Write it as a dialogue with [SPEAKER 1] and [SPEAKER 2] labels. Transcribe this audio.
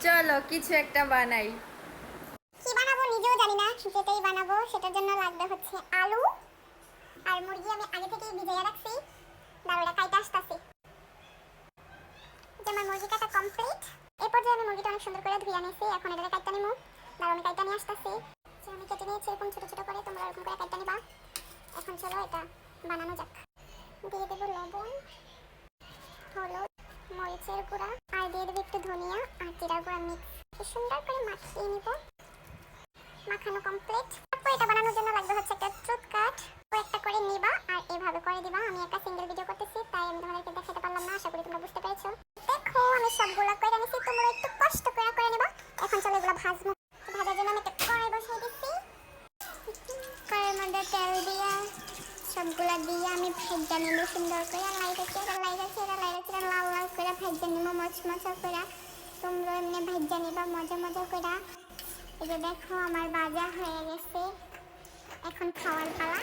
[SPEAKER 1] চলো কিছু একটা বানাই।
[SPEAKER 2] কি বানাবো নিজেও জানি না, যেটাই বানাবো সেটার জন্য লাগবে হচ্ছে আলু আর মুরগি। আমি আগে থেকেই ভিজিয়ে রাখছি, দাঁড়াটা কাইটা আসতেছি। যে আমার মুরগি কাটা কমপ্লিট। এরপর যে আমি মুরগিটা অনেক সুন্দর করে ধুয়ে নিয়েছি, এখন এটাকে কাইটা নিমু। দাঁড়া আমি কাইটা নিয়ে আসতেছি। যে আমি কেটে নিয়েছি এরকম ছোট ছোট করে, তোমরা এরকম করে কাইটা নিবা। এখন চলো এটা বানানো যাক। দিয়ে দেবো লবণ, হলুদ, মরিচের গুঁড়া আর দিয়ে দেবো একটু ধনিয়া আর জিরার গুঁড়া মিক্স সুন্দর করে মাখিয়ে নিব। মাখানো কমপ্লিট। তারপর এটা বানানোর জন্য লাগবে হচ্ছে একটা টুথ কাট। একটা করে নিবা আর এইভাবে করে দিবা। আমি একটা সিঙ্গেল ভিডিও করতেছি তাই আমি তোমাদেরকে দেখাতে পারলাম না, আশা করি তোমরা বুঝতে পেরেছো। দেখো আমি সবগুলা করে নিছি, তোমরা একটু কষ্ট করে নিবা। এখন চলো এগুলো ভাজবো। ভাজার জন্য আমি একটা কড়াই বসিয়ে দিচ্ছি। কড়াইয়ের মধ্যে তেল দিয়ে সবগুলা দিয়ে আমি ভেজে নিব সুন্দর করে। লাইটাছে লাল লাল করে ভেজে নিব মচমচা করে। তোমরা এমনি ভেজে নিবা মজা করে। এই যে দেখো আমার ভাজা হয়ে গেছে, এখন খাওয়ার পালা।